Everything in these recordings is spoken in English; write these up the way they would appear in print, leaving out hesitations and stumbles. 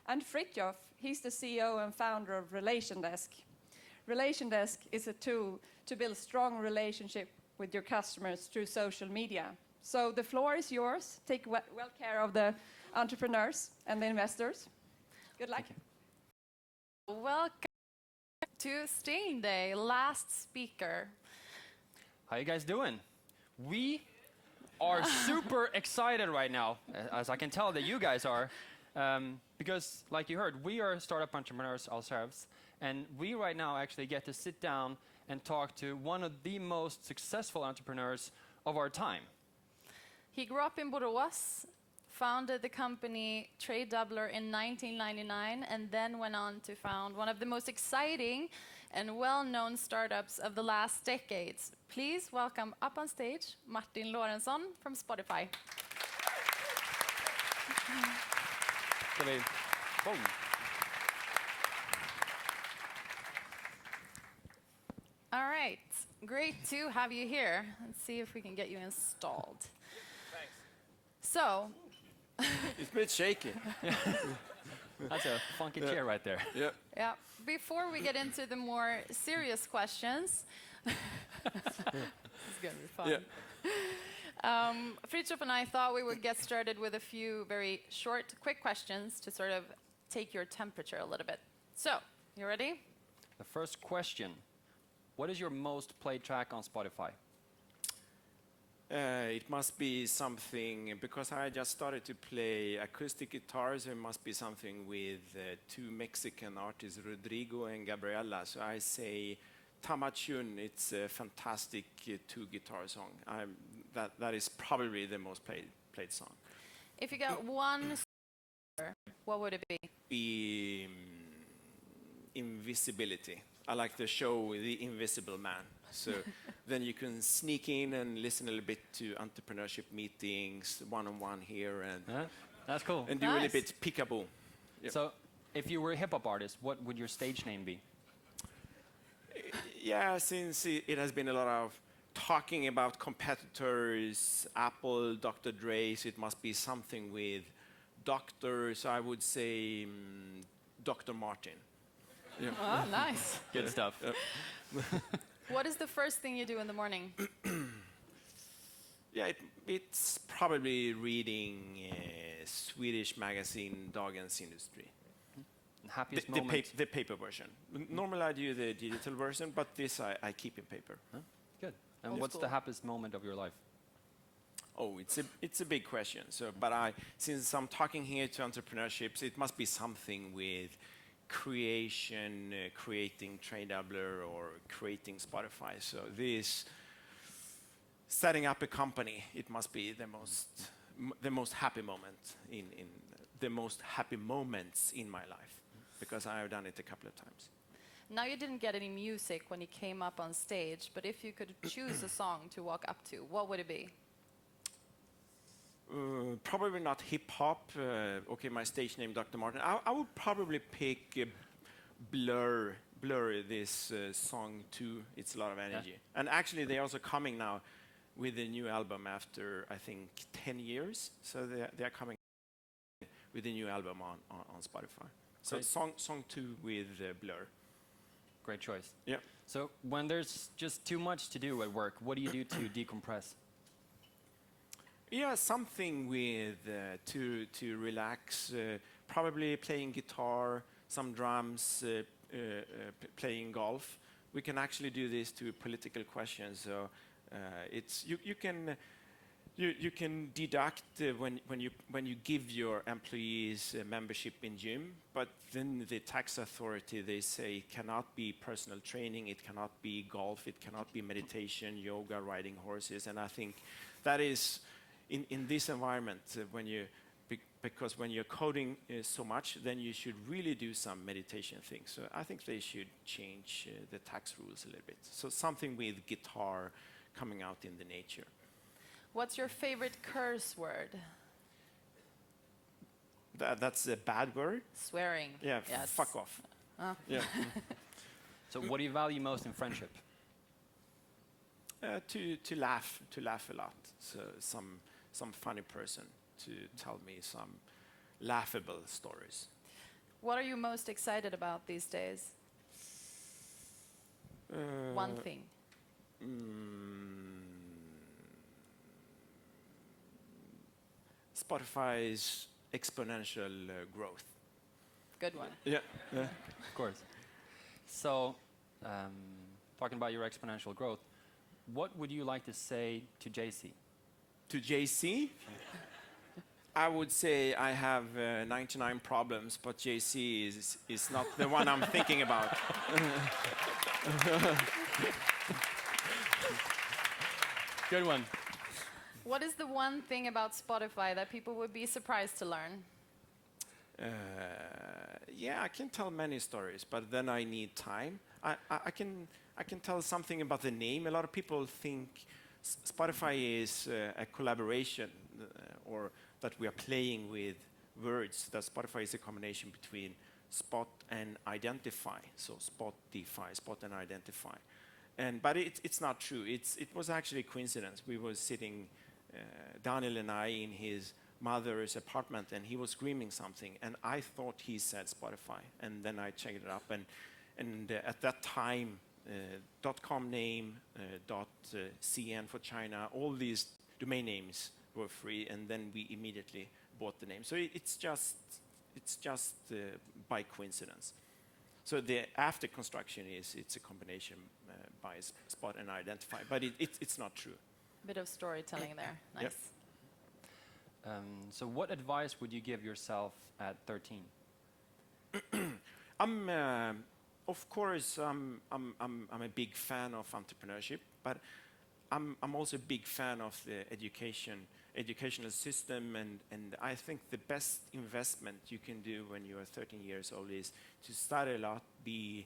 And Fritjof, he's the CEO and founder of Relation Desk. Relation Desk is a tool to build strong relationship with your customers through social media. So the floor is yours. Take well care of the entrepreneurs and the investors. Good luck. Welcome to Steam Day, last speaker. How you guys doing? We are super excited right now, as I can tell that you guys are, because like you heard, we are startup entrepreneurs ourselves, and we right now actually get to sit down and talk to one of the most successful entrepreneurs of our time. He grew up in Borås, founded the company Trade Doubler in 1999, and then went on to found one of the most exciting and well-known startups of the last decades. Please welcome up on stage Martin Lorentzon from Spotify. All right, great to have you here. Let's see if we can get you installed. Thanks. So, it's a bit shaky. That's a funky chair right there. Yep. Yeah. Before we get into the more serious questions, it's going to be fun. Yeah. Fritjof and I thought we would get started with a few very short, quick questions to sort of take your temperature a little bit. So, you ready? The first question, what is your most played track on Spotify? It must be something, because I just started to play acoustic guitars, it must be something with two Mexican artists, Rodrigo and Gabriela. So I say Tamachun, it's a fantastic two-guitar song. That is probably the most played song. If you got one, what would it be? Invisibility. I like the show The Invisible Man. So then you can sneak in and listen a little bit to entrepreneurship meetings, one-on-one here, and that's cool. And do a little bit peekaboo. Yep. So, if you were a hip-hop artist, what would your stage name be? Yeah, since it has been a lot of talking about competitors, Apple, Dr. Dre, so it must be something with doctors. So I would say Dr. Martin. Yeah. Oh, nice. Good stuff. What is the first thing you do in the morning? Yeah, it's probably reading a Swedish magazine, Dagens Industri. Happiest moment? The paper version. Normally I do the digital version, but this I keep in paper. Huh? Good. And what's the happiest moment of your life? Oh, it's a big question. So, but since I'm talking here to entrepreneurships, it must be something with creation, creating Trade Doubler or creating Spotify. So this setting up a company, it must be the most happy moment in the most happy moments in my life, because I have done it a couple of times. Now, you didn't get any music when you came up on stage, but if you could choose a song to walk up to, what would it be? Probably not hip-hop. Okay, my stage name, Dr. Martin. I would probably pick Blur, this song too. It's a lot of energy. Yeah. And actually, they're also coming now with a new album after, I think, 10 years. So they're coming with a new album on Spotify. So song 2 with Blur. Great choice. Yeah. So when there's just too much to do at work, what do you do to decompress? Yeah, something with to relax. Probably playing guitar, some drums, playing golf. We can actually do this to political questions. So it's you can deduct when you give your employees a membership in gym, but then the tax authority, they say it cannot be personal training, it cannot be golf, it cannot be meditation, yoga, riding horses, and I think that is in this environment because when you're coding so much, then you should really do some meditation things. So I think they should change the tax rules a little bit. So something with guitar coming out in the nature. What's your favorite curse word? That's a bad word? Swearing. Yeah, yes. Fuck off. Oh. Yeah. So what do you value most in friendship? To laugh a lot. So some funny person to tell me some laughable stories. What are you most excited about these days? One thing. Spotify's exponential growth. Good one. Yeah. Of course. So, talking about your exponential growth, what would you like to say to JC? To JC, I would say I have 99 problems, but JC is not the one I'm thinking about. Good one. What is the one thing about Spotify that people would be surprised to learn? Yeah, I can tell many stories, but then I need time. I can tell something about the name. A lot of people think Spotify is a collaboration, or that we are playing with words. That Spotify is a combination between spot and identify. So Spotify, spot and identify. But it's not true. It was actually a coincidence. We were sitting, Daniel and I, in his mother's apartment, and he was screaming something, and I thought he said Spotify, and then I checked it up, and at that time, .com name, .cn for China, all these domain names were free, and then we immediately bought the name. So it's just by coincidence. So the after construction it's a combination by spot and identify, but it's not true. Bit of storytelling there. Nice. Yep. So, what advice would you give yourself at 13? Of course, I'm a big fan of entrepreneurship, but I'm also a big fan of the educational system, and I think the best investment you can do when you are 13 years old is to study a lot, be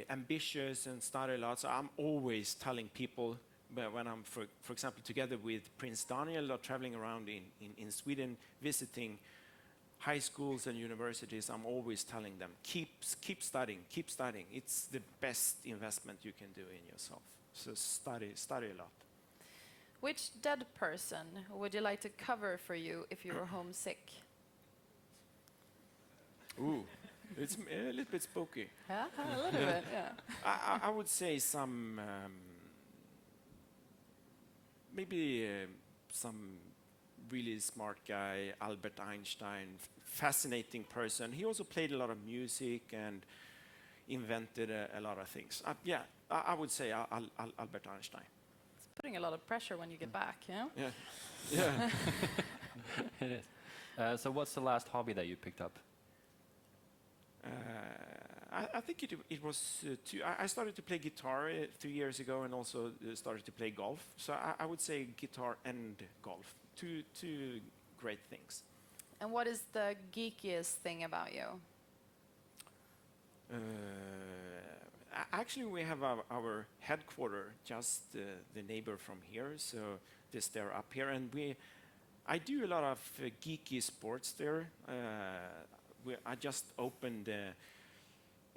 ambitious and study a lot. So I'm always telling people, when I'm, for example, together with Prince Daniel, or traveling around in Sweden, visiting high schools and universities, I'm always telling them, keep studying, keep studying. It's the best investment you can do in yourself. So study a lot. Which dead person would you like to cover for you if you were homesick? Ooh, it's a little bit spooky. Yeah, a little bit, yeah. I would say some, maybe some really smart guy, Albert Einstein, fascinating person. He also played a lot of music and invented a lot of things. Yeah, I would say Albert Einstein. It's putting a lot of pressure when you get back, yeah? Yeah. Yeah. It is. So, what's the last hobby that you picked up? I think it was I started to play guitar 3 years ago, and also started to play golf. So I would say guitar and golf, two great things. And what is the geekiest thing about you? Actually, we have our headquarters just the neighbor from here, so they're up here, and I do a lot of geeky sports there. I just opened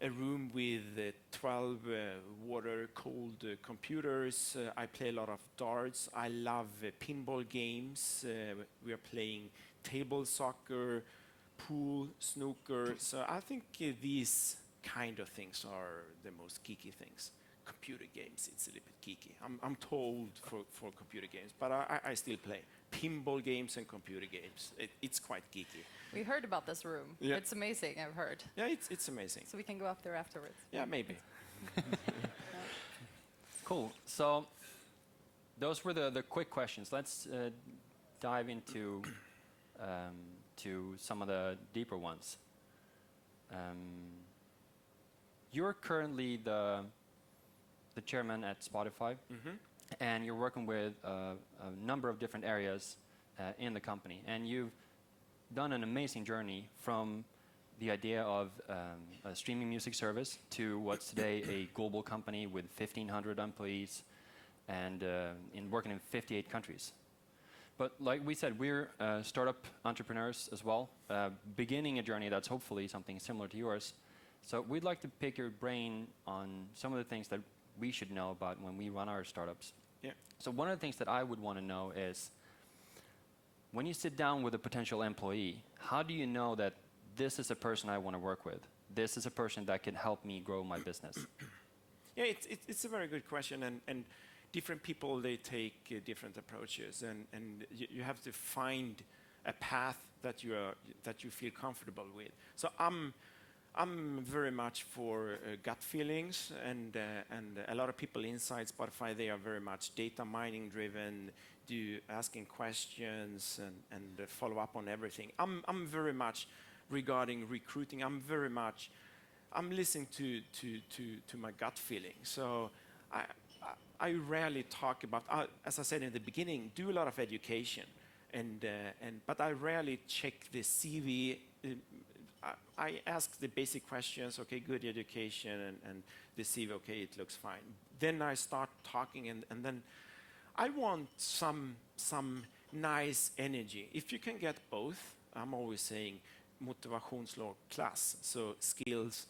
a room with 12 water-cooled computers. I play a lot of darts. I love pinball games. We are playing table soccer, pool, snooker. So I think these kind of things are the most geeky things. Computer games, it's a little bit geeky. I'm told for computer games, but I still play pinball games and computer games. It's quite geeky. We heard about this room. Yeah. It's amazing, I've heard. Yeah, it's amazing. So we can go up there afterwards. Yeah, maybe. Cool. So, those were the quick questions. Let's dive into to some of the deeper ones. You're currently the chairman at Spotify, and you're working with a number of different areas in the company, and you've done an amazing journey from the idea of a streaming music service to what's today a global company with 1,500 employees and working in 58 countries. But like we said, we're startup entrepreneurs as well, beginning a journey that's hopefully something similar to yours. So we'd like to pick your brain on some of the things that we should know about when we run our startups. Yeah. So one of the things that I would want to know is, when you sit down with a potential employee, how do you know that this is a person I want to work with. This is a person that can help me grow my business. Yeah, it's a very good question, and different people, they take different approaches, and you have to find a path that you feel comfortable with. So I'm very much for gut feelings, and a lot of people inside Spotify, they are very much data mining driven, asking questions and follow up on everything. I'm very much regarding recruiting. I'm listening to my gut feeling. So I rarely talk about, as I said in the beginning, do a lot of education, but I rarely check the CV. I ask the basic questions, okay, good education, and the CV, okay, it looks fine. Then I start talking, and then I want some nice energy. If you can get both, I'm always saying motivation slår klass, so skills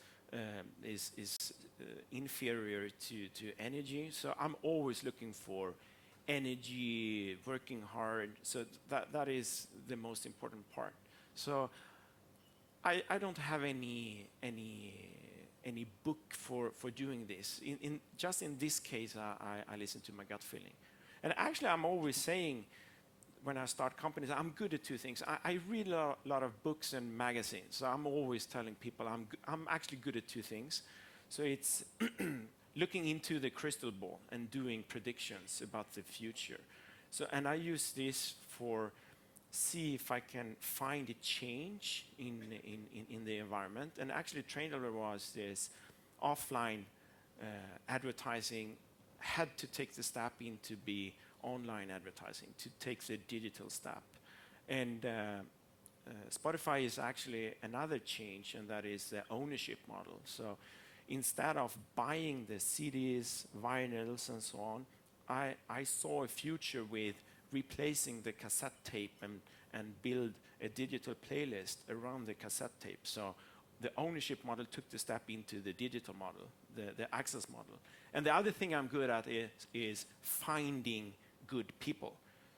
is inferior to energy. So I'm always looking for energy, working hard. So that is the most important part. So I don't have any book for doing this. Just in this case, I listen to my gut feeling. And actually, I'm always saying, when I start companies, I'm good at two things. I read a lot of books and magazines, so I'm always telling people I'm actually good at two things. So it's looking into the crystal ball and doing predictions about the future. So, and I use this for see if I can find a change in the environment. And actually, Trainable was this offline advertising had to take the step into be online advertising, to take the digital step. And Spotify is actually another change, and that is the ownership model. So instead of buying the CDs, vinyls, and so on, I saw a future with replacing the cassette tape and build a digital playlist around the cassette tape. So the ownership model took the step into the digital model, the access model. And the other thing I'm good at is finding good people.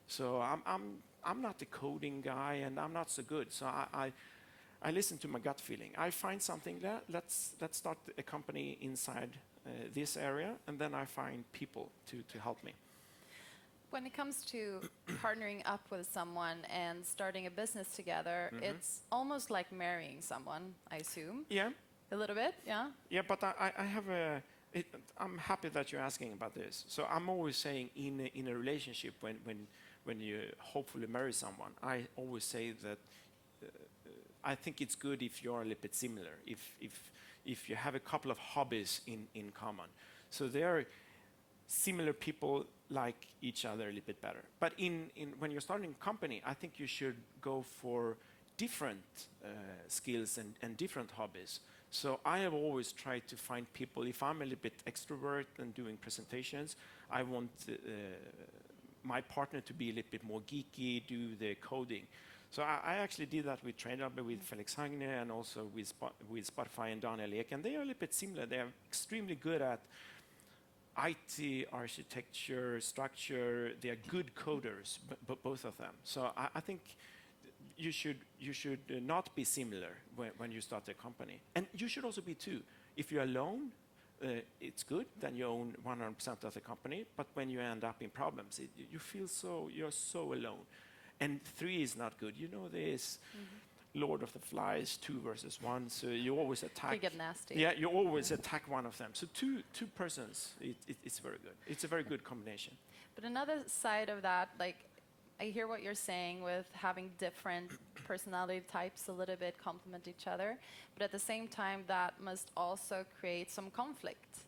So I'm not the coding guy, and I'm not so good. So I listen to my gut feeling. I find something there. Let's start a company inside this area, and then I find people to help me. When it comes to partnering up with someone and starting a business together, it's almost like marrying someone, I assume. Yeah. A little bit, yeah? Yeah, but I have I'm happy that you're asking about this. So I'm always saying in a relationship, when you hopefully marry someone, I always say that I think it's good if you're a little bit similar, if you have a couple of hobbies in common. So they're similar people like each other a little bit better. But when you're starting a company, I think you should go for different skills and different hobbies. So I have always tried to find people. If I'm a little bit extrovert and doing presentations, I want my partner to be a little bit more geeky, do the coding. So I actually did that with Trainable, with Felix Hagne, and also with Spotify and Daniel Ek. And they are a little bit similar. They are extremely good at IT, architecture, structure. They are good coders, both of them. So I think you should not be similar when you start a company. And you should also be two. If you're alone, it's good, then you own 100% of the company. But when you end up in problems, you feel you're so alone. And three is not good. You know, there's Lord of the Flies, 2 versus 1, so you always attack. You get nasty. Yeah, you always attack one of them. So two persons, it's very good. It's a very good combination. But another side of that, like, I hear what you're saying with having different personality types a little bit complement each other, but at the same time, that must also create some conflict.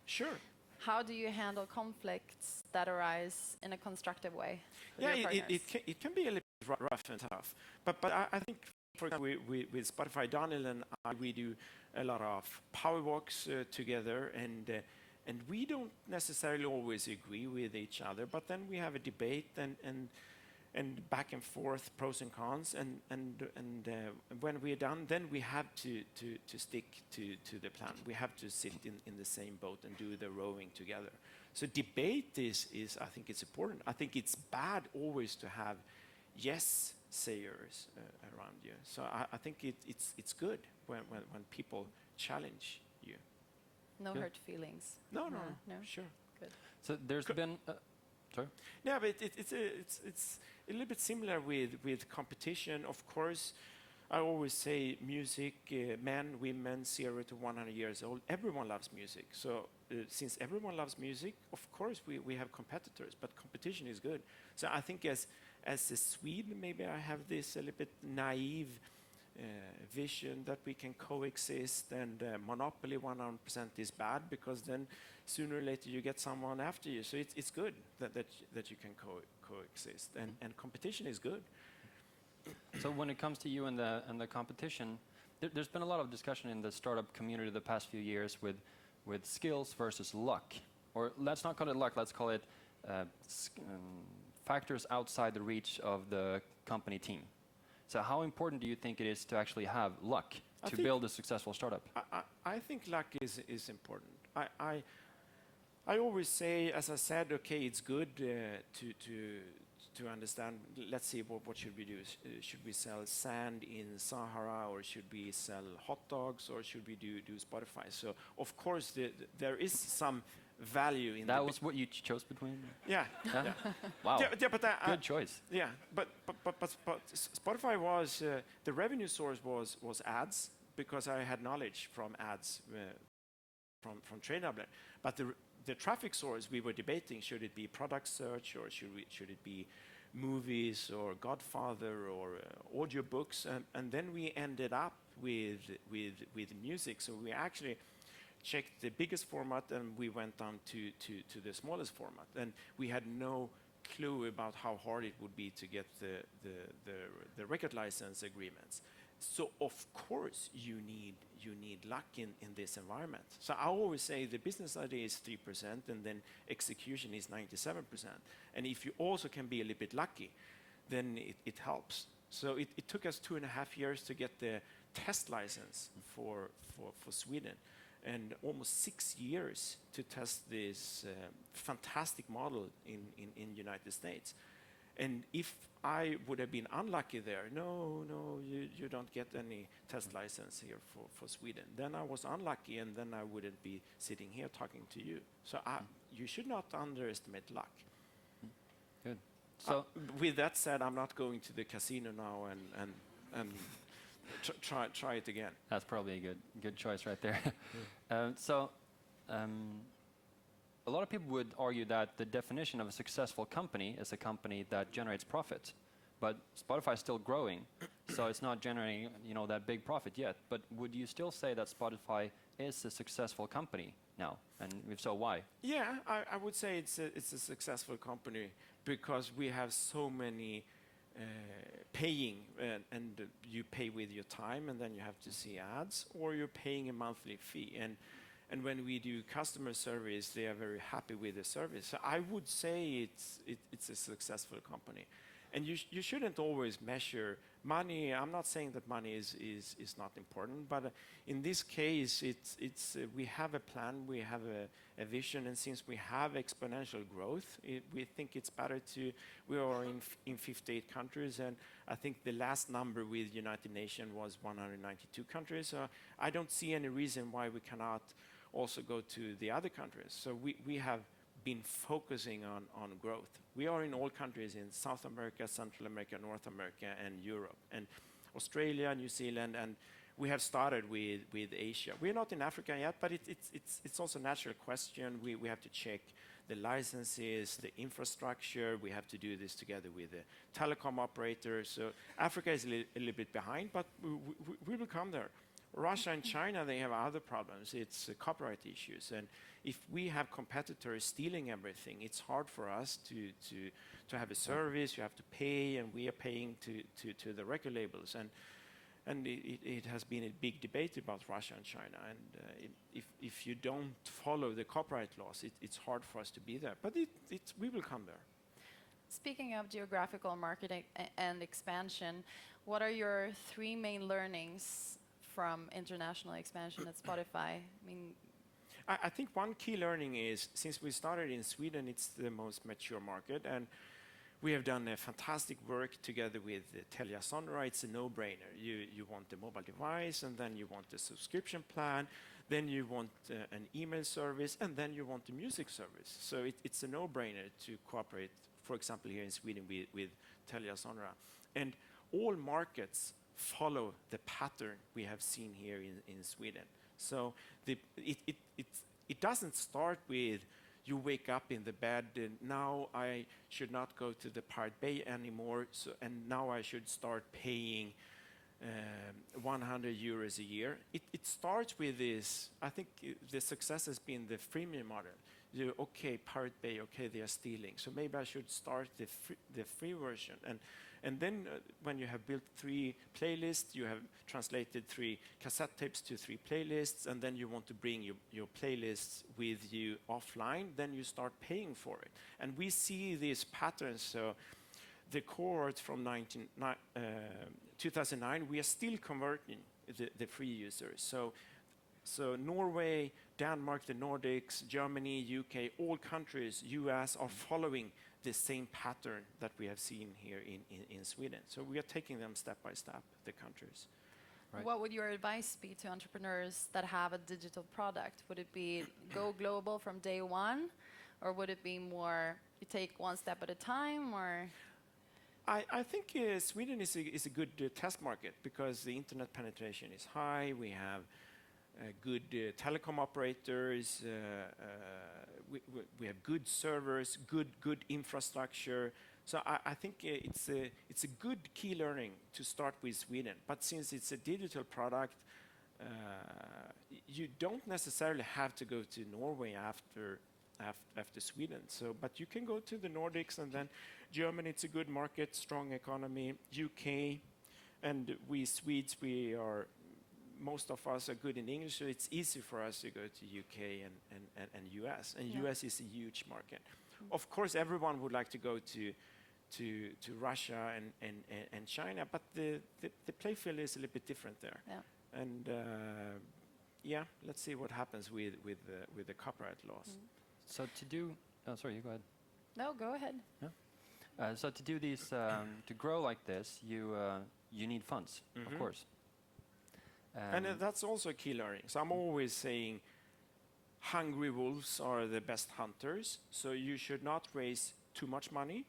Sure. How do you handle conflicts that arise in a constructive way with Yeah, your partners? it can be a little bit rough and tough. But I think, for example, with Spotify, Daniel and I, we do a lot of power walks together, and we don't necessarily always agree with each other, but then we have a debate and back and forth, pros and cons, and when we're done, then we have to stick to the plan. We have to sit in the same boat and do the rowing together. So debate is I think it's important. I think it's bad always to have yes sayers around you. So I think it's good when people challenge you. No Good. hurt feelings. No, No. sure. Good. So there's been, sorry? Yeah, but it's a little bit similar with competition. Of course, I always say music, men, women, 0 to 100 years old, everyone loves music. So since everyone loves music, of course we have competitors, but competition is good. So I think as a Swede, maybe I have this a little bit naive vision that we can coexist, and monopoly 100% is bad, because then sooner or later you get someone after you. So it's good that you can coexist, and competition is good. So when it comes to you and the competition, there's been a lot of discussion in the startup community the past few years with skills versus luck. Or let's not call it luck, let's call it factors outside the reach of the company team. So how important do you think it is to actually have luck to build a successful startup? I think luck is important. I always say, as I said, okay, it's good to understand. Let's see, what should we do? Should we sell sand in Sahara, or should we sell hot dogs, or should we do Spotify? So of course there is some value in that. Was what you chose between? Yeah. Yeah? Wow. Yeah, but good choice. Yeah, but Spotify was the revenue source was ads, because I had knowledge from ads from TradeDoubler. But the traffic source, we were debating, should it be product search, or should it be movies or Godfather or audiobooks, and then we ended up with music. So we actually checked the biggest format, and we went down to the smallest format, and we had no clue about how hard it would be to get the record license agreements. So of course you need luck in this environment. So I always say the business idea is 3%, and then execution is 97%. And if you also can be a little bit lucky, then it helps. So it took us 2.5 years to get the test license for Sweden, and almost 6 years to test this fantastic model in United States. And if I would have been unlucky there, no, you don't get any test license here for Sweden, then I was unlucky, and then I wouldn't be sitting here talking to you. So you should not underestimate luck. Good. So with that said, I'm not going to the casino now and try it again. that's probably a good choice right there. A lot of people would argue that the definition of a successful company is a company that generates profit, but Spotify is still growing, so it's not generating that big profit yet. But would you still say that Spotify is a successful company now, and if so, why? Yeah, I would say it's a successful company, because we have so many paying, and you pay with your time, and then you have to see ads, or you're paying a monthly fee. And when we do customer service, they are very happy with the service. So I would say it's a successful company. And you shouldn't always measure money. I'm not saying that money is not important, but in this case, we have a plan, we have a vision, and since we have exponential growth, we think it's better we are in 58 countries, and I think the last number with United Nations was 192 countries. So I don't see any reason why we cannot also go to the other countries. So we have been focusing on growth. We are in all countries in South America, Central America, North America, and Europe, and Australia, New Zealand, and we have started with Asia. We're not in Africa yet, but it's also a natural question. We have to check the licenses, the infrastructure. We have to do this together with the telecom operators. So Africa is a little bit behind, but we will come there. Russia and China, they have other problems. It's copyright issues, and if we have competitors stealing everything, it's hard for us to have a service. You have to pay, and we are paying to the record labels, and it has been a big debate about Russia and China. And if you don't follow the copyright laws, it's hard for us to be there. But we will come there. Speaking of geographical marketing and expansion, what are your 3 main learnings from international expansion at Spotify? I think one key learning is, since we started in Sweden, it's the most mature market, and We have done a fantastic work together with Telia Sonera. It's a no-brainer. You want the mobile device, and then you want the subscription plan, then you want an email service, and then you want the music service. So it's a no-brainer to cooperate, for example, here in Sweden with Telia Sonera. And all markets follow the pattern we have seen here in Sweden. So it doesn't start with you wake up in the bed and now I should not go to the Pirate Bay anymore, and now I should start paying 100 euros a year. It starts with this. I think the success has been the freemium model. Okay, Pirate Bay, okay, they are stealing, so maybe I should start the free version. And then when you have built 3 playlists, you have translated 3 cassette tapes to 3 playlists, and then you want to bring your playlists with you offline, then you start paying for it. And we see these patterns. So the cohort from 2009, we are still converting the free users. So Norway, Denmark, the Nordics, Germany, UK, all countries, US are following the same pattern that we have seen here in Sweden. So we are taking them step by step, the countries. Right. What would your advice be to entrepreneurs that have a digital product? Would it be go global from day one, or would it be more you take one step at a time, or? I think Sweden is a good test market because the internet penetration is high. We have good telecom operators. We have good servers, good infrastructure. So I think it's a good key learning to start with Sweden. But since it's a digital product, you don't necessarily have to go to Norway after Sweden. So, but you can go to the Nordics, and then Germany. It's a good market, strong economy. UK, and we Swedes, most of us are good in English, so it's easy for us to go to UK and US. And US is a huge market. Of course, everyone would like to go to Russia and China, but the play field is a little bit different there. Yeah. And let's see what happens with the copyright laws. So to do, sorry, you go ahead. No, go ahead. Yeah. So to do these, to grow like this, you need funds, of course. And that's also a key learning. So I'm always saying hungry wolves are the best hunters. So you should not raise too much money,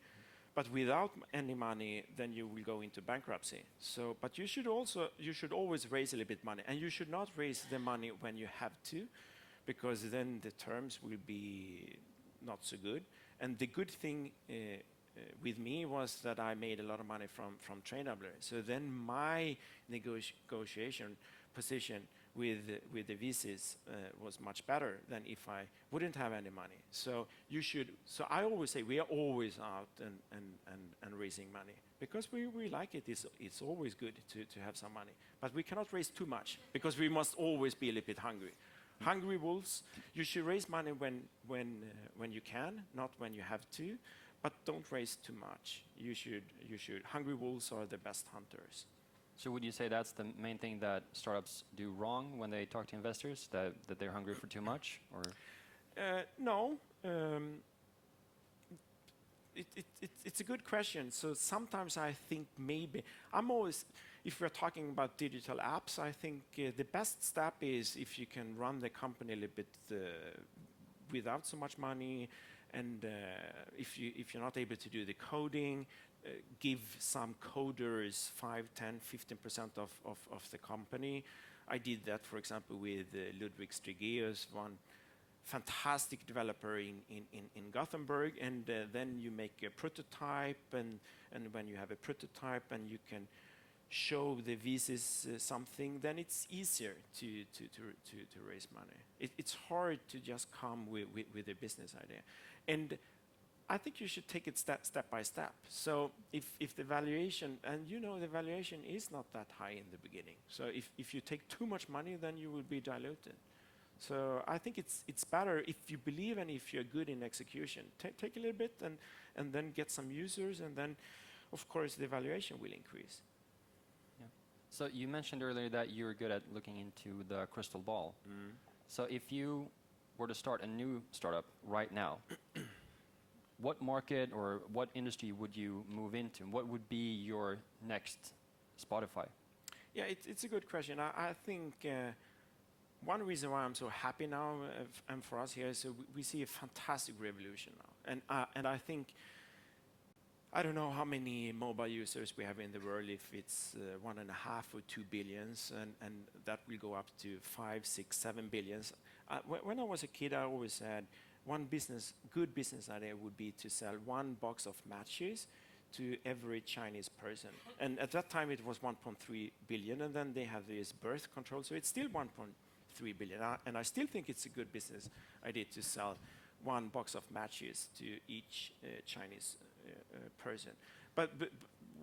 but without any money, then you will go into bankruptcy. So, but you should always raise a little bit money, and you should not raise the money when you have to, because then the terms will be not so good. And the good thing with me was that I made a lot of money from TradeDoubler. So then my negotiation position with the VCs was much better than if I wouldn't have any money. So I always say we are always out and raising money because we like it. It's always good to have some money, but we cannot raise too much because we must always be a little bit hungry. Hungry wolves. You should raise money when you can, not when you have to. But don't raise too much. You should. Hungry wolves are the best hunters. So would you say that's the main thing that startups do wrong when they talk to investors, that they're hungry for too much, or? No. It's a good question. So sometimes I think maybe if we're talking about digital apps, I think the best step is if you can run the company a little bit without so much money. And if you're not able to do the coding, give some coders 5, 10, 15% of the company. I did that, for example, with Ludwig Strigeus, one fantastic developer in Gothenburg. And then you make a prototype, and when you have a prototype and you can show the VCs something, then it's easier to raise money. It's hard to just come with a business idea. And I think you should take it step by step. So if the valuation, and the valuation is not that high in the beginning. So if you take too much money, then you will be diluted. So I think it's better if you believe and if you're good in execution. Take a little bit and then get some users, and then, of course, the valuation will increase. Yeah. So you mentioned earlier that you're good at looking into the crystal ball. So if you were to start a new startup right now, what market or what industry would you move into? What would be your next Spotify? Yeah, it's a good question. I think one reason why I'm so happy now, and for us here, is we see a fantastic revolution now. And I think, I don't know how many mobile users we have in the world, if it's 1.5 or 2 billions, and that will go up to 5, 6, 7 billions. When I was a kid, I always said one good business idea would be to sell one box of matches to every Chinese person. And at that time, it was 1.3 billion, and then they have this birth control, so it's still 1.3 billion. And I still think it's a good business idea to sell one box of matches to each Chinese person. But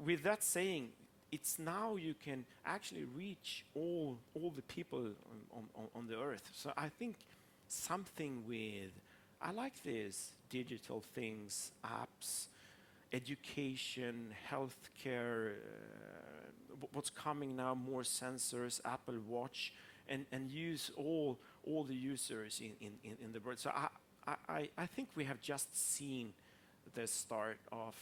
with that saying, it's now you can actually reach all the people on the earth. So I think something with, I like this digital things, apps, education, healthcare, what's coming now, more sensors, Apple Watch, and use all the users in the world. So I think we have just seen the start of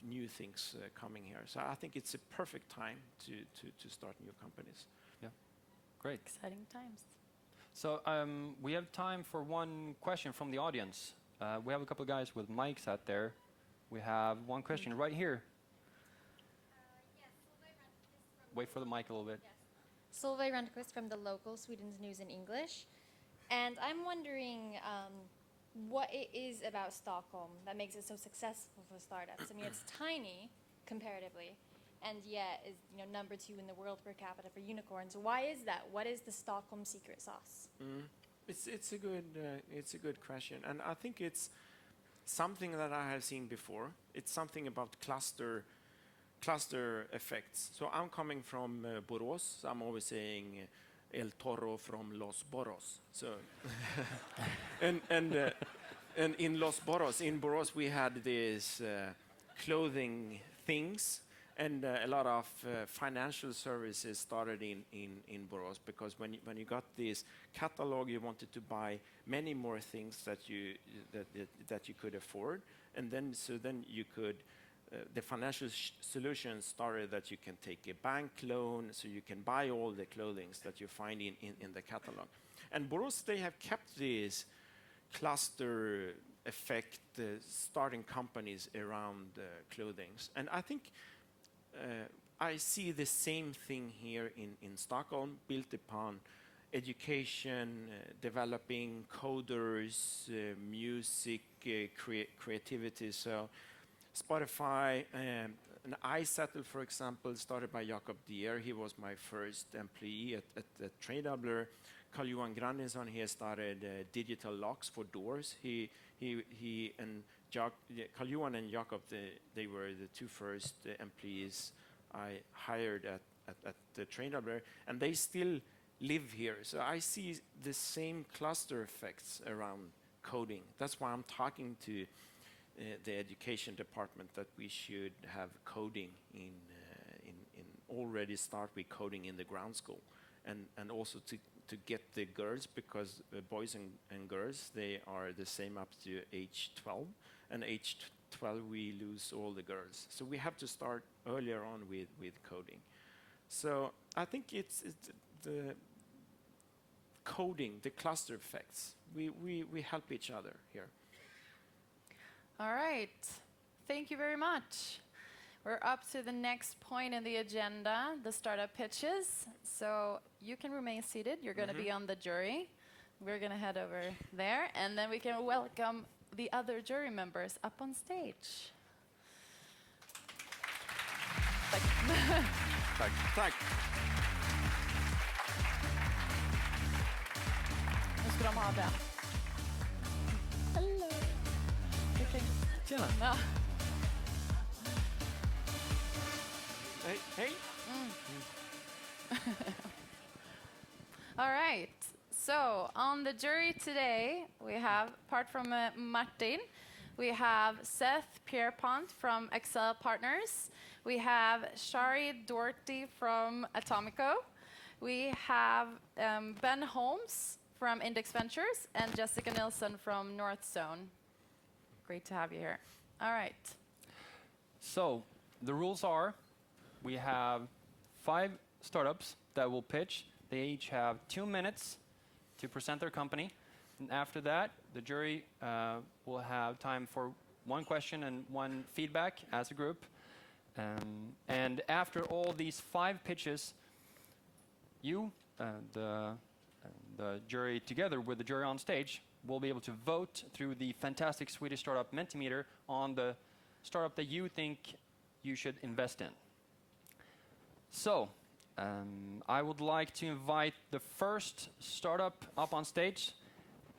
new things coming here. So I think it's a perfect time to start new companies. Yeah, great. Exciting times. So we have time for one question from the audience. We have a couple of guys with mics out there. We have one question right here. Wait for the mic a little bit. Solveig Rundqvist from the local Sweden's News in English. And I'm wondering what it is about Stockholm that makes it so successful for startups. I mean, it's tiny comparatively, and yet is number 2 in the world per capita for unicorns. Why is that? What is the Stockholm secret sauce? It's a good question, and I think it's something that I have seen before. It's something about cluster effects. So I'm coming from Borås. So I'm always saying El Toro from Los Boros. So and in Los Boros, in Borås, we had these clothing things, and a lot of financial services started in Borås, because when you got this catalog, you wanted to buy many more things that you could afford, and then you could. The financial solutions started that you can take a bank loan, so you can buy all the clothing that you find in the catalog. And Borås, they have kept this cluster effect, starting companies around clothing. And I think I see the same thing here in Stockholm, built upon education, developing coders, music, creativity. So Spotify, and iSettle, for example, started by Jakob Dier. He was my first employee at Tradedoubler. Carl-Johan Grandinsson, he started digital locks for doors. He and Carl-Johan and Jakob, they were the 2 first employees I hired at the Tradedoubler, and they still live here. So I see the same cluster effects around coding. That's why I'm talking to the education department that we should have coding in already start with coding in the ground school, and also to get the girls, because boys and girls, they are the same up to age 12, and age 12 we lose all the girls, so we have to start earlier on with coding. So I think it's the coding, the cluster effects. We help each other here. All right. Thank you very much. We're up to the next point in the agenda, the startup pitches. So you can remain seated. You're going to be on the jury. We're going to head over there, and then we can welcome the other jury members up on stage. Tack. Nu ska de ha den. Hello. Tjena. Ja. Hey. All right. So on the jury today, we have, apart from Martin, we have Seth Pierpont from Excel Partners. We have Shari Doherty from Atomico. We have Ben Holmes from Index Ventures and Jessica Nilsson from North Zone. Great to have you here. All right. So the rules are, we have 5 startups that will pitch. They each have 2 minutes to present their company. And after that, the jury will have time for 1 question and 1 feedback as a group. And after all these 5 pitches, you, the jury, together with the jury on stage, will be able to vote through the fantastic Swedish startup Mentimeter on the startup that you think you should invest in. So, I would like to invite the first startup up on stage,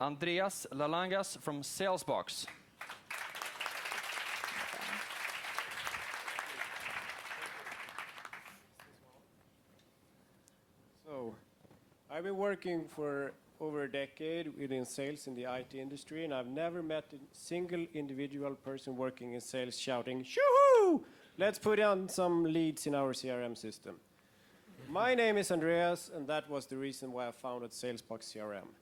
Andreas Lalangas from Salesbox. So, I've been working for over a decade within sales in the IT industry, and I've never met a single individual person working in sales shouting, "Shoo-hoo! Let's put on some leads in our CRM system." My name is Andreas, and that was the reason why I founded Salesbox CRM.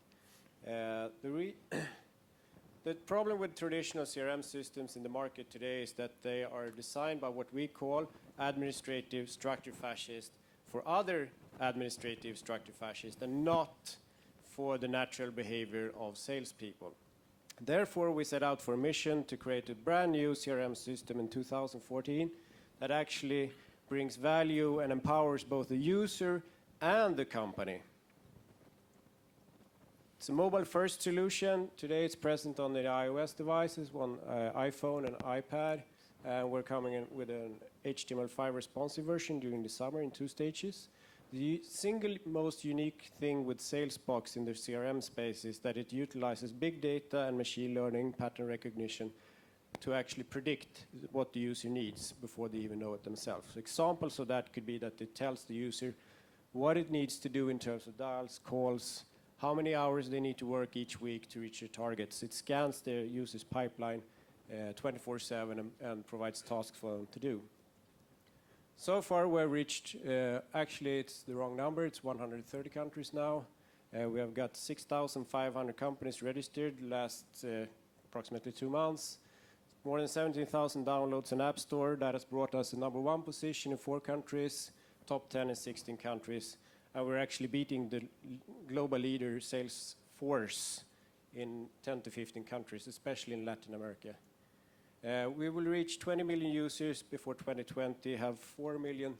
The problem with traditional CRM systems in the market today is that they are designed by what we call administrative structure fascists for other administrative structure fascists and not for the natural behavior of salespeople. Therefore, we set out for a mission to create a brand new CRM system in 2014 that actually brings value and empowers both the user and the company. It's a mobile-first solution. Today it's present on the iOS devices, one iPhone and iPad. We're coming in with an HTML5 responsive version during the summer in 2 stages. The single most unique thing with Salesbox in the CRM space is that it utilizes big data and machine learning, pattern recognition, to actually predict what the user needs before they even know it themselves. Examples of that could be that it tells the user what it needs to do in terms of dials, calls, how many hours they need to work each week to reach their targets. It scans their user's pipeline 24/7 and provides tasks for them to do. So far, we've reached, actually it's the wrong number, it's 130 countries now. We have got 6,500 companies registered last approximately 2 months. More than 17,000 downloads in App Store. That has brought us the #1 position in 4 countries, top 10 in 16 countries. And we're actually beating the global leader Salesforce in 10 to 15 countries, especially in Latin America. We will reach 20 million users before 2020, have 4 million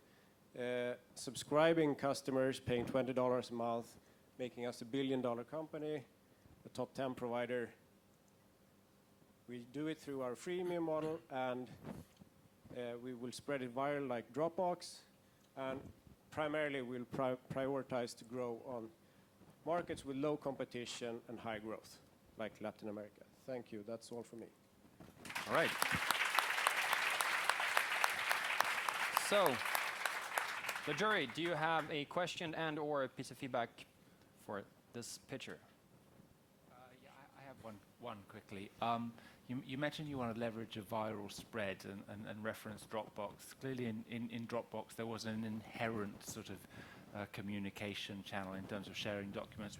subscribing customers paying $20 a month, making us a $1 billion company, a top 10 provider. We do it through our freemium model, and we will spread it viral like Dropbox, and primarily we'll prioritize to grow on markets with low competition and high growth, like Latin America. Thank you. That's all for me. All right. So, the jury, do you have a question and or a piece of feedback for this pitcher? Yeah, I have one quickly. You mentioned you want to leverage a viral spread and reference Dropbox. Clearly in Dropbox there was an inherent sort of communication channel in terms of sharing documents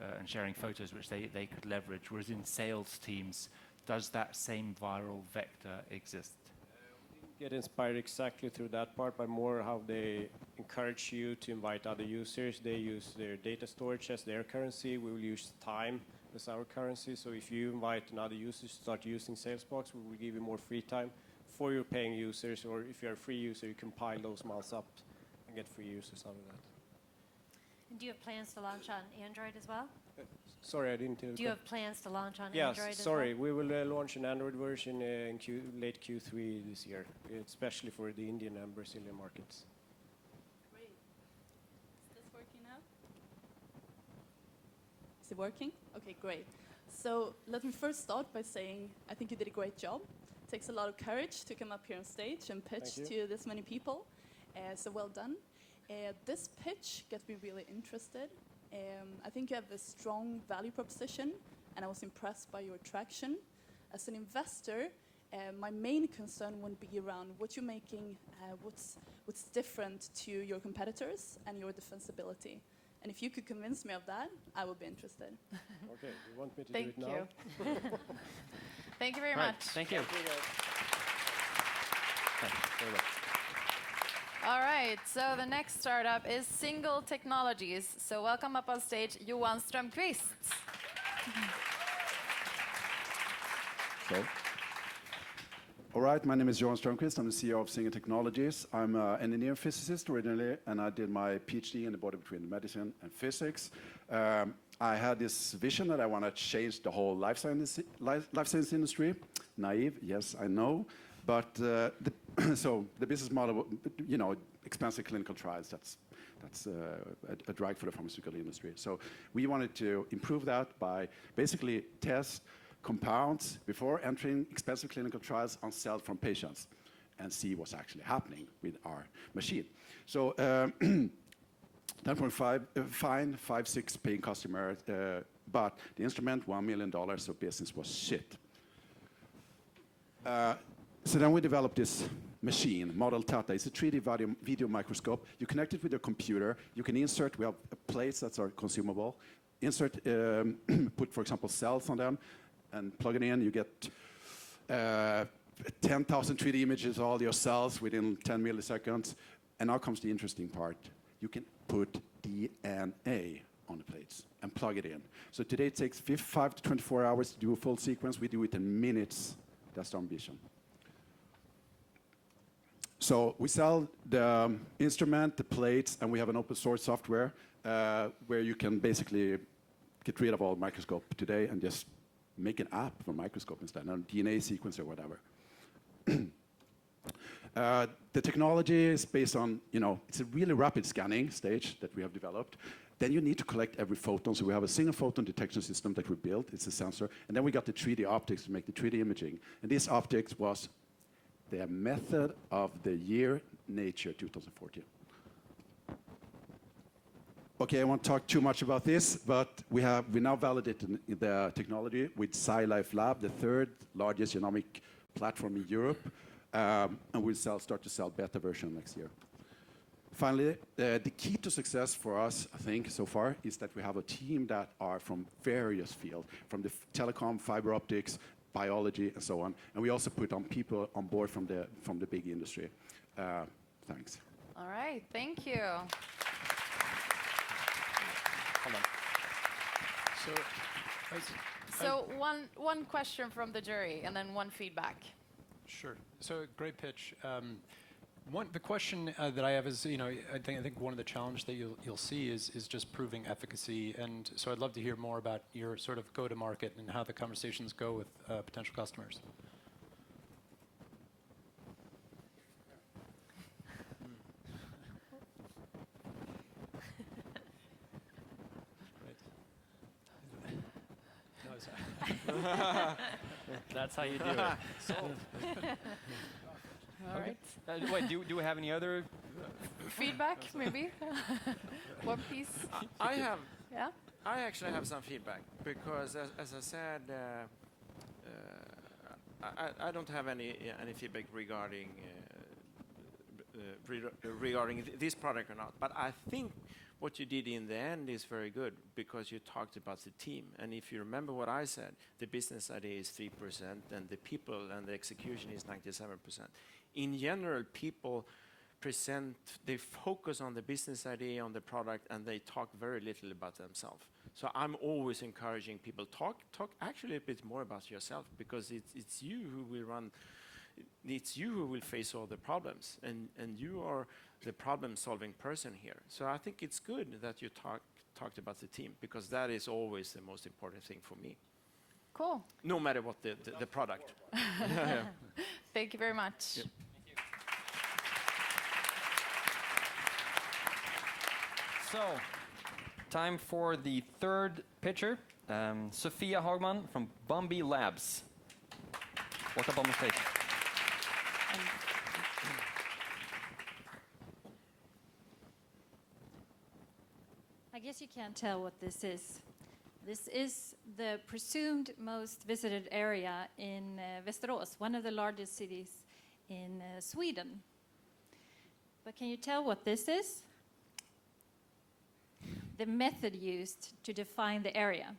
and sharing photos which they could leverage, whereas in sales teams, does that same viral vector exist? Get inspired exactly through that part, but more how they encourage you to invite other users. They use their data storage as their currency. We will use time as our currency. So if you invite another user to start using Salesbox, we will give you more free time for your paying users, or if you're a free user, you can pile those months up and get free users out of that. And do you have plans to launch on Android as well? Sorry, I didn't hear. Do you have plans to launch on Yes, Android as sorry. well? We will launch an Android version in late Q3 this year, especially for the Indian and Brazilian markets. Great. Is this working now? Is it working? Okay, great. So let me first start by saying I think you did a great job. It takes a lot of courage to come up here on stage and pitch to this many people. So well done. This pitch gets me really interested. I think you have a strong value proposition, and I was impressed by your traction. As an investor, my main concern would be around what you're making, what's different to your competitors, and your defensibility. And if you could convince me of that, I would be interested. Okay, you want me to Thank do it now? you. Thank you very Right, much. thank you. Okay, very well. All right, so the next startup is Single Technologies. So welcome up on stage, Johan Strömqvist. So, all right, my name is Johan Strömqvist. I'm the CEO of Single Technologies. I'm an engineer physicist originally, and I did my PhD in the body between medicine and physics. I had this vision that I want to change the whole life science industry. Naive, yes, I know. But so the business model, you know, expensive clinical trials, that's a drag for the pharmaceutical industry. So we wanted to improve that by basically test compounds before entering expensive clinical trials on cells from patients and see what's actually happening with our machine. So 10.5, fine, 5-6 paying customers, but the instrument, $1 million of business was shit. So then we developed this machine, Model Tata. It's a 3D video microscope. You connect it with your computer. You can insert, we have plates that are consumable. Insert, put, for example, cells on them and plug it in. You get 10,000 3D images of all your cells within 10 milliseconds. And now comes the interesting part. You can put DNA on the plates and plug it in. So today it takes 5 to 24 hours to do a full sequence. We do it in minutes. That's our ambition. So we sell the instrument, the plates, and we have an open source software where you can basically get rid of all microscope today and just make an app for microscope instead, a DNA sequence or whatever. The technology is based on, you know, it's a really rapid scanning stage that we have developed. Then you need to collect every photon. So we have a single photon detection system that we built. It's a sensor. And then we got the 3D optics to make the 3D imaging. And this optics was the method of the year, Nature 2014. Okay, I won't talk too much about this, but we now validated the technology with SciLife Lab, the third largest genomic platform in Europe, and we'll start to sell beta version next year. Finally, the key to success for us, I think, so far, is that we have a team that are from various fields, from the telecom, fiber optics, biology, and so on. And we also put on people on board from the big industry. Thanks. All right, thank you. Hold on. So one question from the jury and then one feedback. Sure. So great pitch. The question that I have is, you know, I think one of the challenges that you'll see is just proving efficacy, and so I'd love to hear more about your sort of go-to-market and how the conversations go with potential customers. That's how you do it. All right. Wait, do we have any other Feedback, maybe? One piece? I Yeah? actually have some feedback because, as I said, I don't have any feedback regarding this product or not. But I think what you did in the end is very good because you talked about the team. And if you remember what I said, the business idea is 3% and the people and the execution is 97%. In general, people they focus on the business idea, on the product, and they talk very little about themselves. So I'm always encouraging people, talk actually a bit more about yourself because it's you who will run, it's you who will face all the problems, and you are the problem-solving person here. So I think it's good that you talked about the team because that is always the most important thing for me. Cool. No matter what the product. Thank you very much. Yep. So, time for the third pitcher, Sofia Hagman from Bumby Labs. Welcome on the stage. I guess you can't tell what this is. This is the presumed most visited area in Västerås, one of the largest cities in Sweden. But can you tell what this is? The method used to define the area.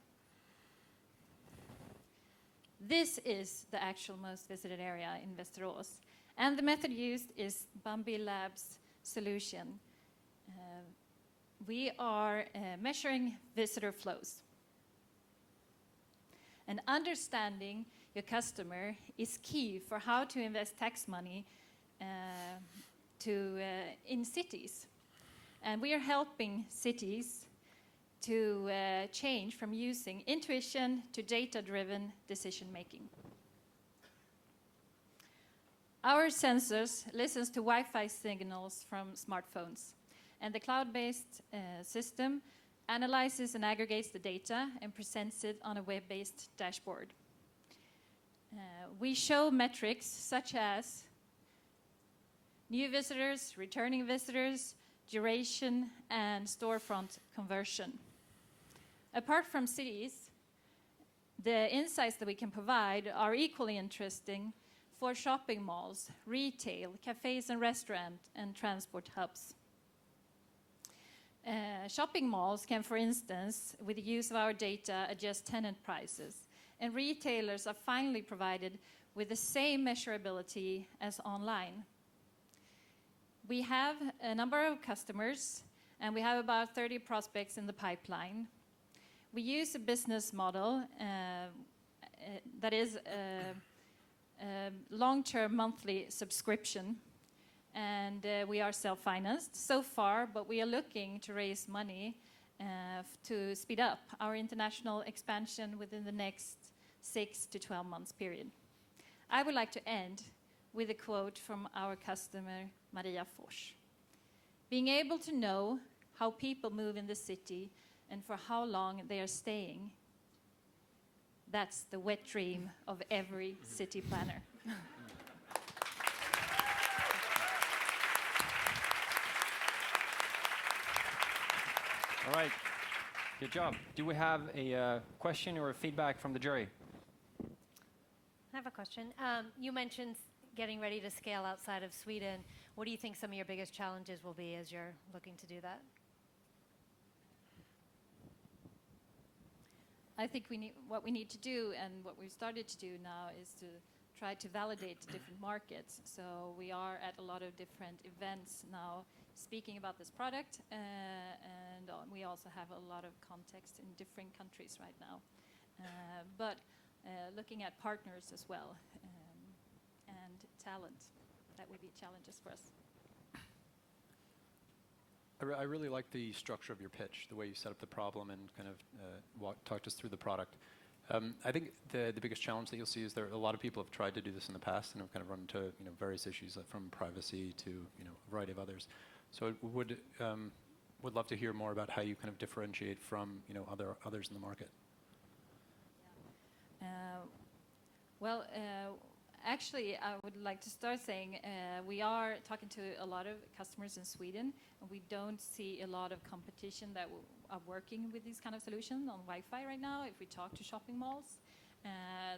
this is the actual most visited area in Västerås. And the method used is Bambi Labs solution. We are measuring visitor flows. And understanding your customer is key for how to invest tax money in cities. And we are helping cities to change from using intuition to data-driven decision-making. Our sensors listens to Wi-Fi signals from smartphones, and the cloud-based system analyzes and aggregates the data and presents it on a web-based dashboard. We show metrics such as new visitors, returning visitors, duration, and storefront conversion. Apart from cities, the insights that we can provide are equally interesting for shopping malls, retail, cafes and restaurants, and transport hubs. Shopping malls can, for instance, with the use of our data, adjust tenant prices, and retailers are finally provided with the same measurability as online. We have a number of customers, and we have about 30 prospects in the pipeline. We use a business model that is a long-term monthly subscription, and we are self-financed so far, but we are looking to raise money to speed up our international expansion within the next 6 to 12 months period. I would like to end with a quote from our customer, Maria Fors. Being able to know how people move in the city and for how long they are staying, that's the wet dream of every city planner. All right, good job. Do we have a question or a feedback from the jury? I have a question. You mentioned getting ready to scale outside of Sweden. What do you think some of your biggest challenges will be as you're looking to do that? I think what we need to do, and what we've started to do now, is to try to validate different markets. So we are at a lot of different events now speaking about this product, and we also have a lot of context in different countries right now. But looking at partners as well, and talent, that would be challenges for us. I really like the structure of your pitch, the way you set up the problem and kind of talked us through the product. I think the biggest challenge that you'll see is there a lot of people have tried to do this in the past and have kind of run into various issues from privacy to a variety of others. So would love to hear more about how you kind of differentiate from others in the market. Well, actually, I would like to start saying we are talking to a lot of customers in Sweden, and we don't see a lot of competition that are working with these kind of solutions on Wi-Fi right now. If we talk to shopping malls,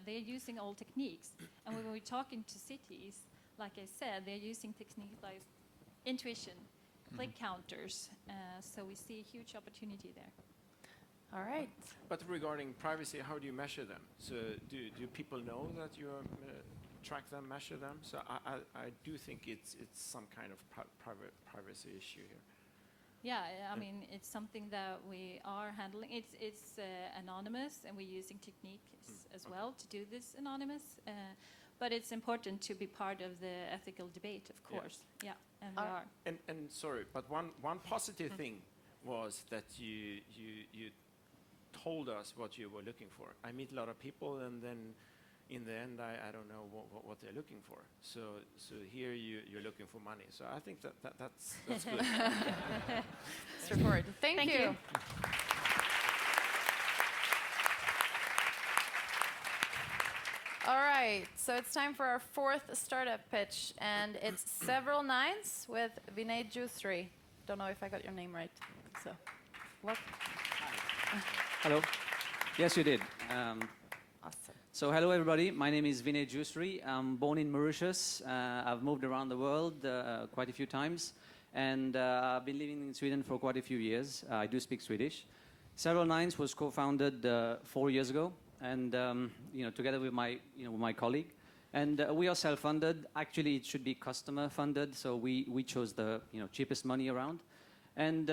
they're using old techniques. And when we're talking to cities, like I said, they're using techniques like intuition, click counters. So we see a huge opportunity there. All right. But regarding privacy, how do you measure them? So do people know that you track them, measure them? So I do think it's some kind of privacy issue here. Yeah, I mean, it's something that we are handling. It's anonymous, and we're using techniques as well to do this anonymous. But it's important to be part of the ethical debate, of course. Yeah, and we are. And sorry, but one positive thing was that you told us what you were looking for. I meet a lot of people, and then in the end, I don't know what they're looking for. So here you're looking for money. So I think that's good. Straightforward. Thank you. All right, so it's time for our fourth startup pitch, and it's Several Nines with Vinay Jusri. Don't know if I got your name right. So, welcome. Hello. Yes, you did. Awesome. So hello, everybody. My name is Vinay Jusri. I'm born in Mauritius. I've moved around the world quite a few times, and I've been living in Sweden for quite a few years. I do speak Swedish. Several Nines was co-founded 4 years ago. and together with my colleague. And we are self-funded. Actually, it should be customer-funded, so we chose the cheapest money around. And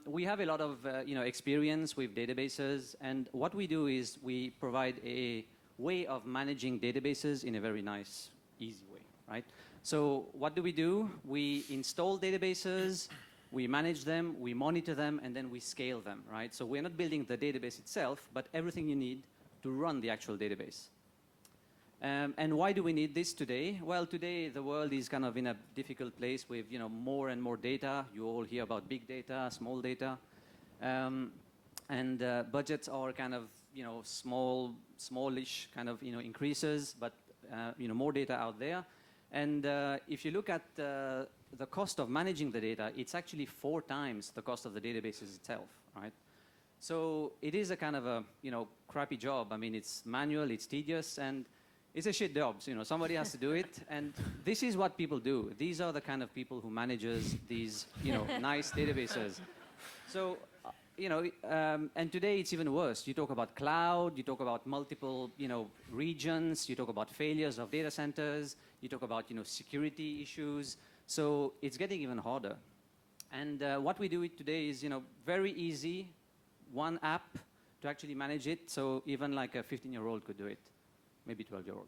we have a lot of experience with databases. And what we do is we provide a way of managing databases in a very nice, easy way, right? So what do? We install databases, we manage them, we monitor them, and then we scale them, right? So we're not building the database itself, but everything you need to run the actual database. And why do we need this today? Well, today the world is kind of in a difficult place with more and more data. You all hear about big data, small data, and budgets are kind of smallish kind of increases, but more data out there. And if you look at the cost of managing the data, it's actually 4 times the cost of the databases itself, right? So it is a kind of a crappy job. I mean, it's manual, it's tedious, and it's a shit job. Somebody has to do it, and this is what people do. These are the kind of people who manages these nice databases. So and today it's even worse. You talk about cloud, you talk about multiple regions, you talk about failures of data centers, you talk about security issues. So it's getting even harder. And what we do today is very easy, one app to actually manage it. So even like a 15-year-old could do it. Maybe 12-year-old.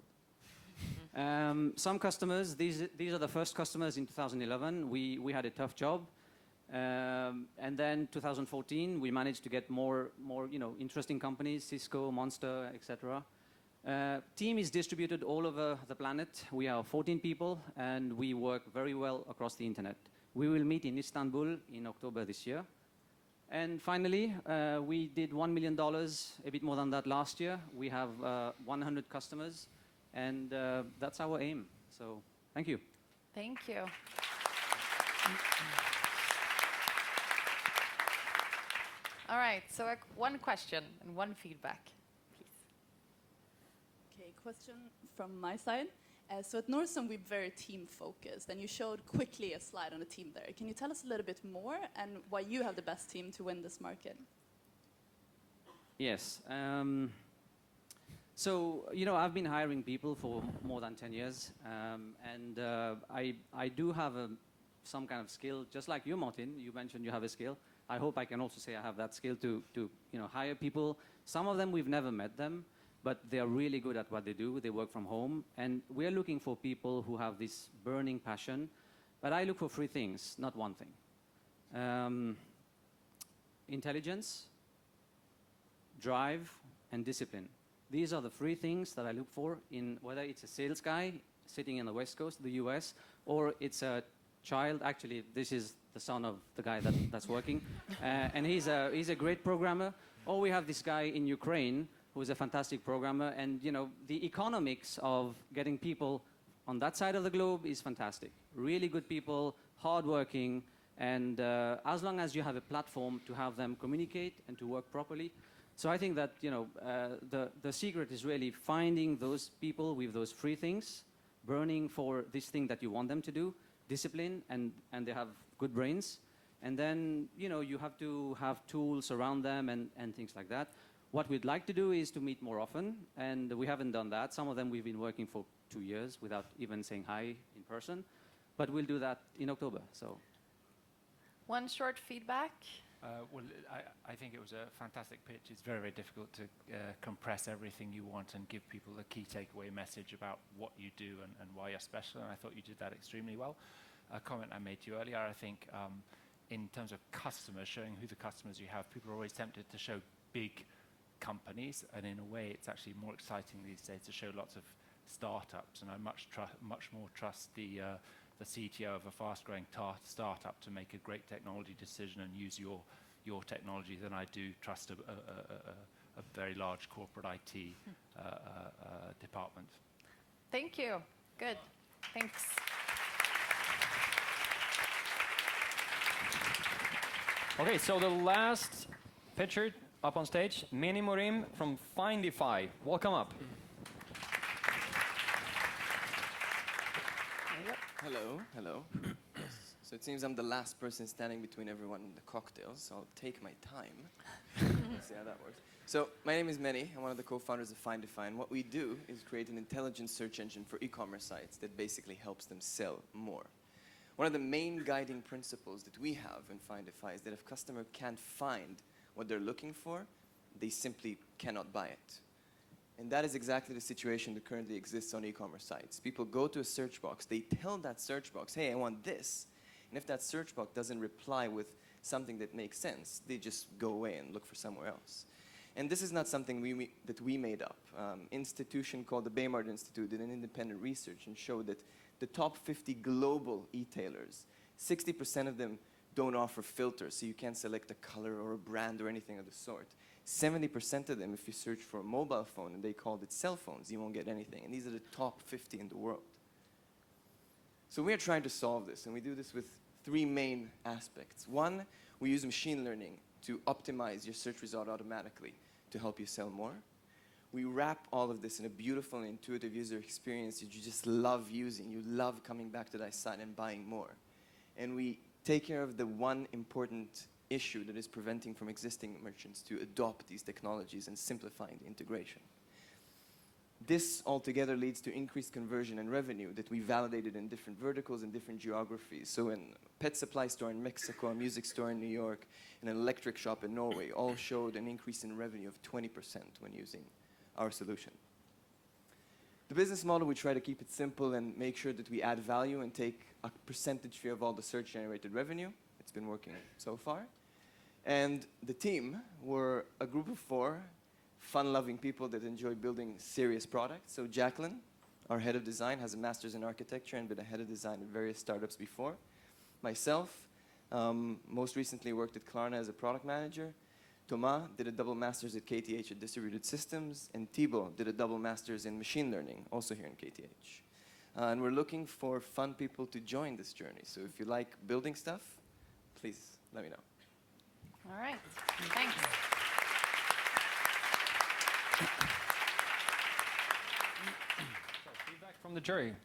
Some customers, these are the first customers in 2011. We had a tough job. And then 2014, we managed to get more interesting companies, Cisco, Monster, etc. Team is distributed all over the planet. We are 14 people, and we work very well across the internet. We will meet in Istanbul in October this year. And finally, we did $1 million, a bit more than that last year. We have 100 customers, and that's our aim. So thank you. Thank you. All right, so one question and one feedback, please. Okay, question from my side. So at Northern, we're very team-focused, and you showed quickly a slide on the team there. Can you tell us a little bit more and why you have the best team to win this market? Yes. So, I've been hiring people for more than 10 years, and I do have some kind of skill, just like you, Martin. You mentioned you have a skill. I hope I can also say I have that skill to hire people. Some of them, we've never met them, but they are really good at what they do. They work from home, and we're looking for people who have this burning passion. But I look for 3 things, not one thing. Intelligence, drive, and discipline. These are the 3 things that I look for in whether it's a sales guy sitting in the West Coast of the US, or it's a child. Actually, this is the son of the guy that's working, and he's a great programmer. Or we have this guy in Ukraine who's a fantastic programmer, and the economics of getting people on that side of the globe is fantastic. Really good people, hardworking, and as long as you have a platform to have them communicate and to work properly. So I think that the secret is really finding those people with those 3 things, burning for this thing that you want them to do, discipline, and they have good brains, and then you have to have tools around them and things like that. What we'd like to do is to meet more often, and we haven't done that. Some of them we've been working for 2 years without even saying hi in person, but we'll do that in October. So, one short feedback. Well, I think it was a fantastic pitch. It's very, very difficult to compress everything you want and give people a key takeaway message about what you do and why you're special, and I thought you did that extremely well. A comment I made to you earlier, I think in terms of customers, showing who the customers you have, people are always tempted to show big companies, and in a way it's actually more exciting these days to show lots of startups, and I much more trust the CTO of a fast-growing startup to make a great technology decision and use your technology than I do trust a very large corporate IT department. Thank you. Good. Thanks. Okay, so the last pitcher up on stage, Meni Morim from Findify. Welcome up. Hello, hello. Yes. So it seems I'm the last person standing between everyone and the cocktails, so I'll take my time. See how that works. So my name is Meni. I'm one of the co-founders of Findify, and what we do is create an intelligent search engine for e-commerce sites that basically helps them sell more. One of the main guiding principles that we have in Findify is that if a customer can't find what they're looking for, they simply cannot buy it. And that is exactly the situation that currently exists on e-commerce sites. People go to a search box, they tell that search box, hey, I want this. And if that search box doesn't reply with something that makes sense, they just go away and look for somewhere else. And this is not something that we made up. Institution called the Baymard Institute did an independent research and showed that the top 50 global e-tailers, 60% of them don't offer filters, so you can't select a color or a brand or anything of the sort. 70% of them, if you search for a mobile phone and they called it cell phones, you won't get anything. And these are the top 50 in the world. So we are trying to solve this, and we do this with three main aspects. One, we use machine learning to optimize your search result automatically to help you sell more. We wrap all of this in a beautiful and intuitive user experience that you just love using. You love coming back to that site and buying more. And we take care of the one important issue that is preventing from existing merchants to adopt these technologies and simplifying the integration. This altogether leads to increased conversion and revenue that we validated in different verticals and different geographies. So in a pet supply store in Mexico, a music store in New York, and an electric shop in Norway all showed an increase in revenue of 20% when using our solution. The business model, we try to keep it simple and make sure that we add value and take a percentage fee of all the search-generated revenue. It's been working so far. And the team were a group of 4 fun-loving people that enjoy building serious products. So Jacqueline, our head of design, has a master's in architecture and been a head of design at various startups before. Myself, most recently worked at Klarna as a product manager. Thomas did a double master's at KTH at Distributed Systems, and Thibaut did a double master's in machine learning, also here in KTH. And we're looking for fun people to join this journey. So if you like building stuff, please let me know. All right, thanks. Feedback from the jury.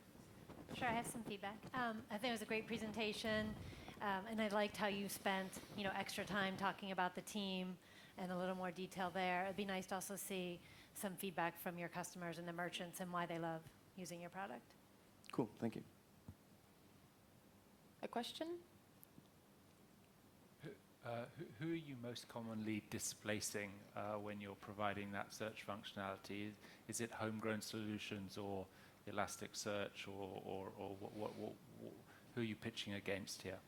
Sure, I have some feedback. I think it was a great presentation, and I liked how you spent, extra time talking about the team and a little more detail there. It'd be nice to also see some feedback from your customers and the merchants and why they love using your product. Cool, thank you. A question? Who are you most commonly displacing when you're providing that search functionality? Is it homegrown solutions or Elasticsearch, or who are you pitching against here?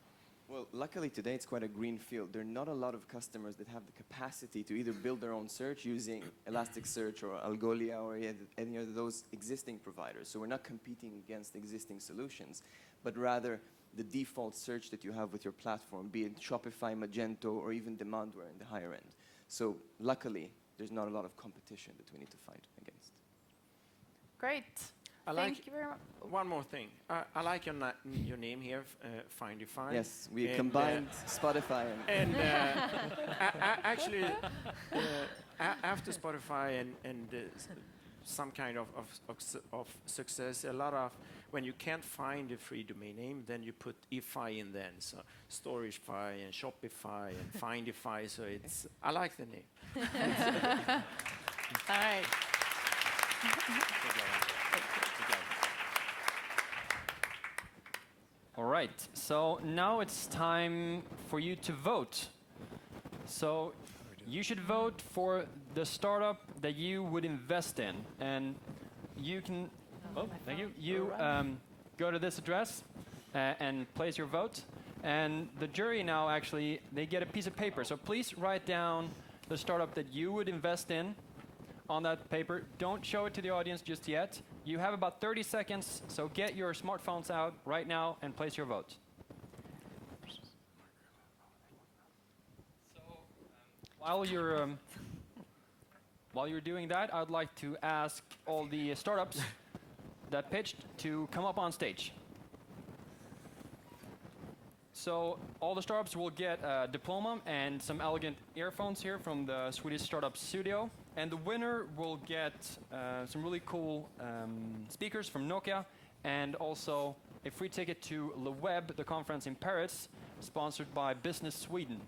Well, luckily today it's quite a green field. There are not a lot of customers that have the capacity to either build their own search using Elasticsearch or Algolia or any of those existing providers. So we're not competing against existing solutions, but rather the default search that you have with your platform, be it Shopify, Magento, or even Demandware in the higher end. So luckily, there's not a lot of competition that we need to fight against. Great. Thank you very much. One more thing. I like your name here, Findify. Yes, we combined Spotify and actually, after Spotify and some kind of success, a lot of when you can't find a free domain name, then you put ify in then. So Storagefy and Shopify and Findify. So it's I like the name. All right. All right, so now it's time for you to vote. So you should vote for the startup that you would invest in. And you can, thank you. You go to this address and place your vote. And the jury now actually, they get a piece of paper. So please write down the startup that you would invest in on that paper. Don't show it to the audience just yet. You have about 30 seconds, so get your smartphones out right now and place your vote. So while you're doing that, I'd like to ask all the startups that pitched to come up on stage. So all the startups will get a diploma and some elegant earphones here from the Swedish Startup Studio. And the winner will get some really cool speakers from Nokia and also a free ticket to Le Web, the conference in Paris, sponsored by Business Sweden.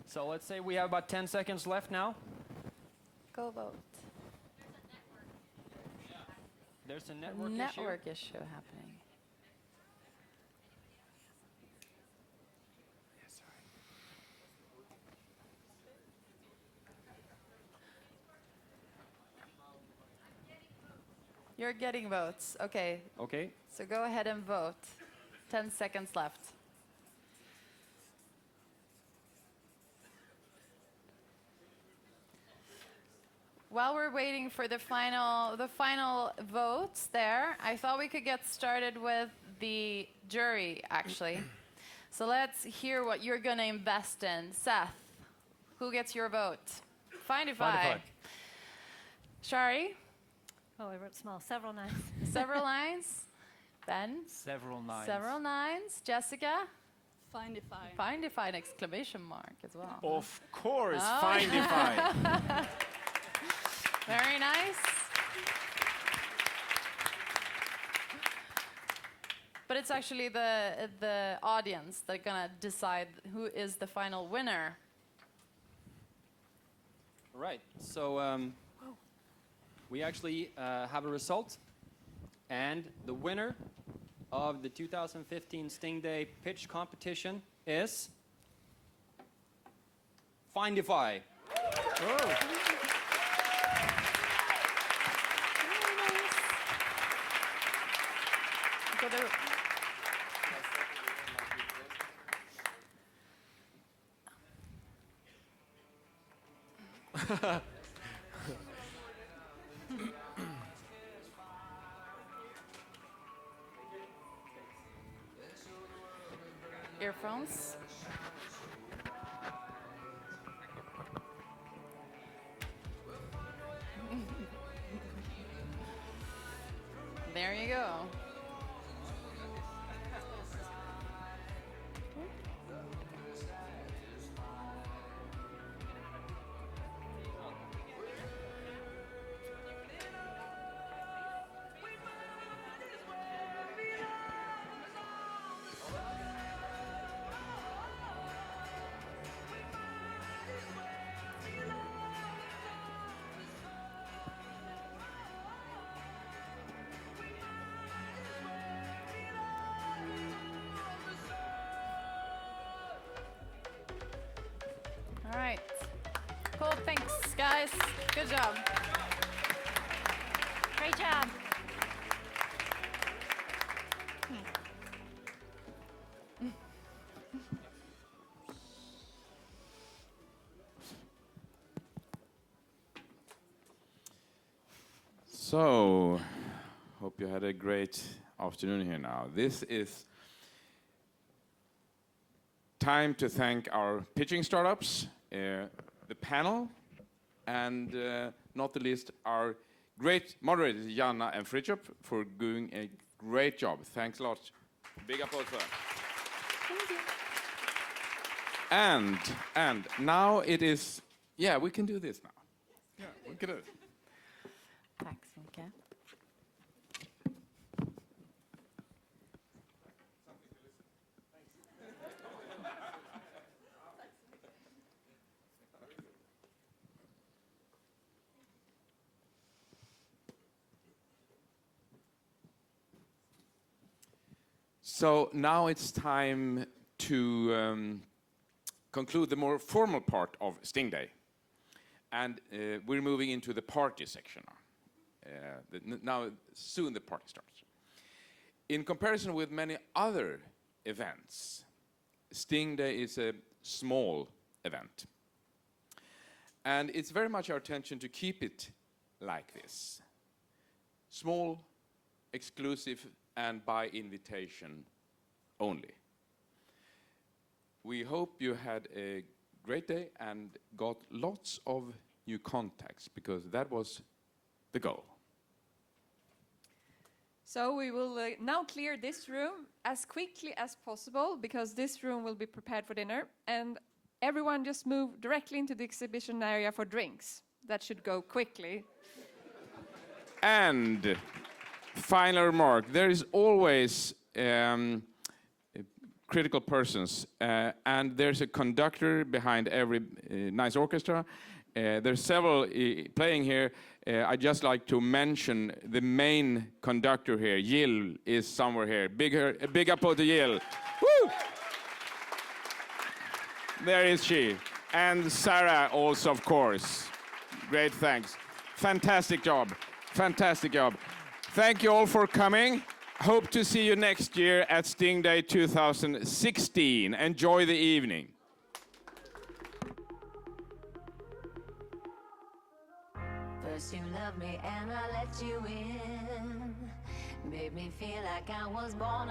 So let's say we have about 10 seconds left now. Go vote. There's a network issue. Network issue happening. You're getting votes. Okay. Okay. So go ahead and vote. 10 seconds left. While we're waiting for the final votes there, I thought we could get started with the jury, actually. So let's hear what you're going to invest in. Seth, who gets your vote? Findify. Shari? Oh, I wrote small. Several nines. Several lines. Ben? Several nines. Several nines. Jessica? Findify. Findify, an exclamation mark as well. Of course, Oh. Findify. Very nice. But it's actually the audience that are gonna decide who is the final winner. Right. So we actually have a result, and the winner of the 2015 Sting Day pitch competition is Findify. So the- Earphones. There you go. All right. Cool, thanks, guys. Good job. Great job. So, hope you had a great afternoon here now. This is time to thank our pitching startups, the panel, and not the least our great moderators, Janna and Fritjof, for doing a great job. Thanks a lot. Big applause for them. Thank you. And now it is, yeah, we can do this now. Yeah, we can do it. Tack så mycket. So now it's time to conclude the more formal part of Sting Day. And we're moving into the party section now. Now, soon the party starts. In comparison with many other events, Sting Day is a small event. And it's very much our intention to keep it like this. Small, exclusive, and by invitation only. We hope you had a great day and got lots of new contacts, because that was the goal. So we will now clear this room as quickly as possible, because this room will be prepared for dinner. And everyone just move directly into the exhibition area for drinks. That should go quickly. And final remark. There is always critical persons, and there's a conductor behind every nice orchestra. There's several playing here. I'd just like to mention the main conductor here. Jill is somewhere here. Big applause to Jill. Woo! There is she. And Sarah also, of course. Great, thanks. Fantastic job. Fantastic job. Thank you all for coming. Hope to see you next year at Sting Day 2016. Enjoy the evening. First you loved me and I let you in. Made me feel like I was born